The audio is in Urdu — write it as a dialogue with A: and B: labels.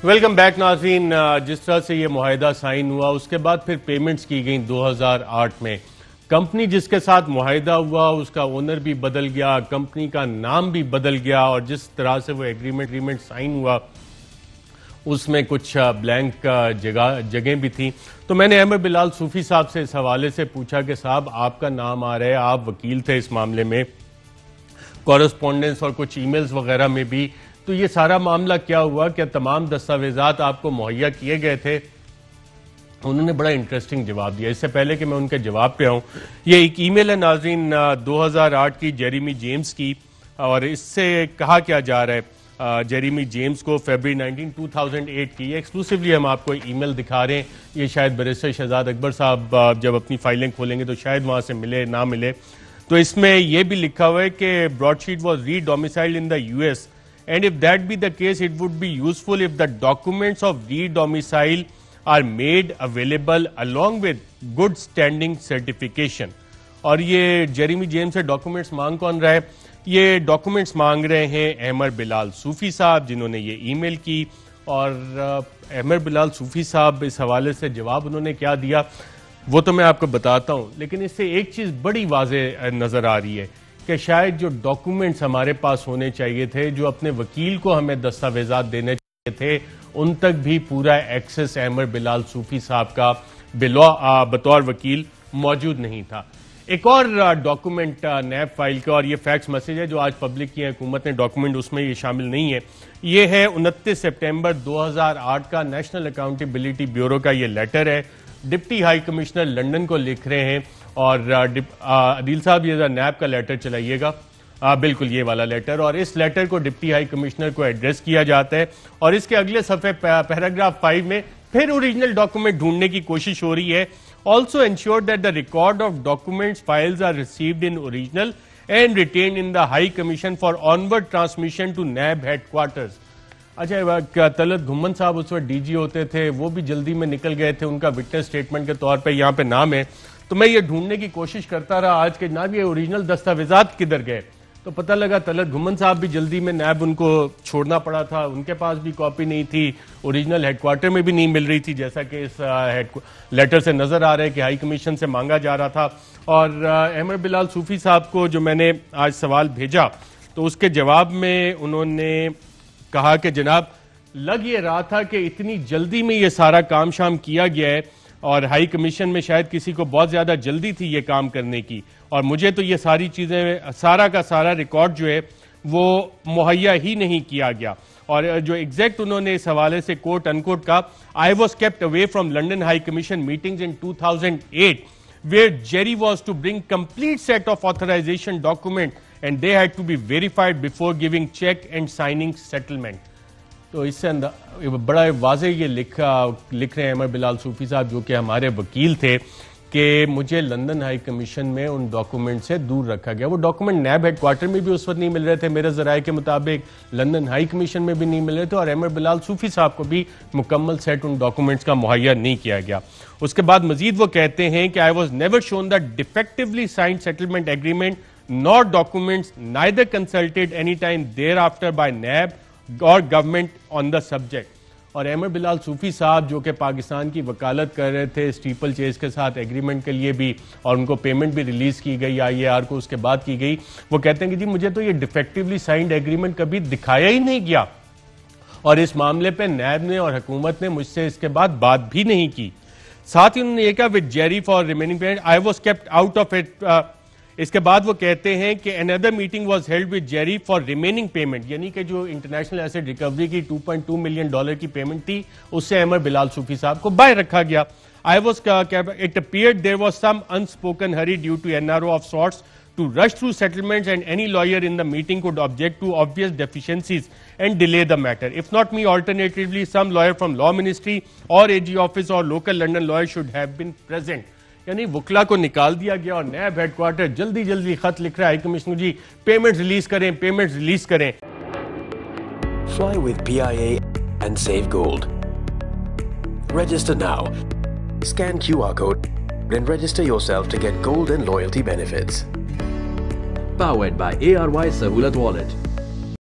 A: ویلکم بیک ناظرین. جس طرح سے یہ معاہدہ سائن ہوا اس کے بعد پھر پیمنٹس کی گئیں 2008 میں. کمپنی جس کے ساتھ معاہدہ ہوا اس کا اونر بھی بدل گیا, کمپنی کا نام بھی بدل گیا, اور جس طرح سے وہ ایگریمنٹ سائن ہوا اس میں کچھ بلینک جگہیں بھی تھیں. تو میں نے احمد بلال صوفی صاحب سے اس حوالے سے پوچھا کہ صاحب آپ کا نام آ رہا ہے, آپ وکیل تھے اس معاملے میں, کورسپونڈنس اور کچھ ای میلز وغیرہ میں بھی, تو یہ سارا معاملہ کیا ہوا؟ کیا تمام دستاویزات آپ کو مہیا کیے گئے تھے؟ انہوں نے بڑا انٹرسٹنگ جواب دیا. اس سے پہلے کہ میں ان کے جواب پہ آؤں, یہ ایک ای میل ہے ناظرین 2008 کی جیریمی جیمز کی, اور اس سے کہا کیا جا رہا ہے جیریمی جیمز کو فیبری 19 2008 کی. یہ ایکسکلوسیولی ہم آپ کو ای میل دکھا رہے ہیں. یہ شاید بیرسٹر شہزاد اکبر صاحب جب اپنی فائلنگ کھولیں گے تو شاید وہاں سے ملے نہ ملے. تو اس میں یہ بھی لکھا ہوا ہے کہ broadsheet was redomiciled in the U S, and if that be the case it would be useful if the documents of re-domicile are made available along with good standing certification. اور یہ جیریمی جیمز سے ڈاکومنٹس مانگ کون رہا ہے؟ یہ ڈاکومنٹس مانگ رہے ہیں احمد بلال صوفی صاحب, جنہوں نے یہ ای میل کی. اور احمد بلال صوفی صاحب اس حوالے سے جواب انہوں نے کیا دیا وہ تو میں آپ کو بتاتا ہوں, لیکن اس سے ایک چیز بڑی واضح نظر آ رہی ہے کہ شاید جو ڈاکومنٹس ہمارے پاس ہونے چاہیے تھے, جو اپنے وکیل کو ہمیں دستاویزات دینے چاہیے تھے, ان تک بھی پورا ایکسس احمد بلال صوفی صاحب کا بطور وکیل موجود نہیں تھا. ایک اور ڈاکومنٹ نیب فائل کا, اور یہ فیکس میسج ہے جو آج پبلک کی حکومت نے ڈاکومنٹ, اس میں یہ شامل نہیں ہے. یہ ہے 29 سپٹمبر 2008 کا نیشنل اکاؤنٹیبلٹی بیورو کا یہ لیٹر ہے. ڈپٹی ہائی کمشنر لنڈن کو لکھ رہے ہیں, اور عدیل صاحب یہ نیب کا لیٹر چلائیے گا, بالکل یہ والا لیٹر, اور اس لیٹر کو ڈپٹی ہائی کمشنر کو ایڈریس کیا جاتا ہے. اور اس کے اگلے صفحے پیراگراف 5 میں پھر اوریجنل ڈاکومنٹ ڈھونڈنے کی کوشش ہو رہی ہے. Also ensure that the record of documents files are received in original and retained in the High Commission for onward transmission to NAB headquarters. اچھا, طلعت گھمن صاحب اس وقت ڈی جی ہوتے تھے, وہ بھی جلدی میں نکل گئے تھے, ان کا وٹنس اسٹیٹمنٹ کے طور پہ یہاں پہ نام ہے. تو میں یہ ڈھونڈنے کی کوشش کرتا رہا آج کے جناب یہ اوریجنل دستاویزات کدھر گئے, تو پتہ لگا طلعت گھمن صاحب بھی جلدی میں نیب ان کو چھوڑنا پڑا تھا, ان کے پاس بھی کاپی نہیں تھی, اوریجنل ہیڈ کوارٹر میں بھی نہیں مل رہی تھی, جیسا کہ اس لیٹر سے نظر آ رہا ہے کہ ہائی کمیشن سے مانگا جا رہا تھا. اور احمد بلال صوفی صاحب کو جو میں نے آج سوال بھیجا تو اس کے جواب میں انہوں نے کہا کہ جناب لگ یہ رہا تھا کہ اتنی جلدی میں یہ سارا کام شام کیا گیا ہے, اور ہائی کمیشن میں شاید کسی کو بہت زیادہ جلدی تھی یہ کام کرنے کی, اور مجھے تو یہ ساری چیزیں سارا کا سارا ریکارڈ جو ہے وہ مہیا ہی نہیں کیا گیا. اور جو ایگزیکٹ انہوں نے اس حوالے سے کوٹ انکوٹ کا, I was kept away from London High Commission meetings in 2008 where Jerry was to bring complete set of authorization document and they had to be verified before giving check and signing settlement. تو اس سے بڑا واضح یہ لکھ رہے ہیں احمد بلال صوفی صاحب جو کہ ہمارے وکیل تھے کہ مجھے لندن ہائی کمیشن میں ان ڈاکومنٹ سے دور رکھا گیا. وہ ڈاکومنٹ نیب ہیڈ کوارٹر میں بھی اس وقت نہیں مل رہے تھے میرے ذرائع کے مطابق, لندن ہائی کمیشن میں بھی نہیں مل رہے تھے, اور احمد بلال صوفی صاحب کو بھی مکمل سیٹ ان ڈاکومنٹس کا مہیا نہیں کیا گیا. اس کے بعد مزید وہ کہتے ہیں کہ I was never shown the defectively signed settlement agreement nor documents neither consulted any time thereafter by NAB اور گورنمنٹ آن دا سبجیکٹ. اور احمد بلال صوفی صاحب جو کہ پاکستان کی وکالت کر رہے تھے اسٹیپل چیز کے ساتھ ایگریمنٹ کے لیے بھی, اور ان کو پیمنٹ بھی ریلیز کی گئی آئی اے آر کو اس کے بعد کی گئی, وہ کہتے ہیں کہ جی مجھے تو یہ ڈیفیکٹیولی سائنڈ ایگریمنٹ کبھی دکھایا ہی نہیں گیا, اور اس معاملے پہ نیب نے اور حکومت نے مجھ سے اس کے بعد بات بھی نہیں کی. ساتھ ہی انہوں نے یہ کہا with Jerry for remaining payment I was kept out of it. اس کے بعد وہ کہتے ہیں کہ another meeting was held with Jerry for remaining payment, یعنی کہ جو انٹرنیشنل ایسٹ ریکوری کی $2.2 ملین کی پیمنٹ تھی اس سے احمد بلال صوفی صاحب کو باہر رکھا گیا. It appeared there was some unspoken hurry due to NRO of sorts to rush through settlements and any lawyer in the meeting could object to obvious deficiencies and delay the matter. If not me, alternatively some lawyer from law ministry or AG office or local London lawyer should have been present. یعنی وکلا کو نکال دیا گیا, اور نیب ہیڈ کوارٹر جلدی جلدی خط لکھ رہا ہے ہائی کمشنر جی پیمنٹ ریلیز کریں, پیمنٹ ریلیز کریں.
B: Fly with PIA and save gold. Register now. Scan QR code and register yourself to get gold and loyalty benefits.
C: Powered by ARY Sahulat Wallet.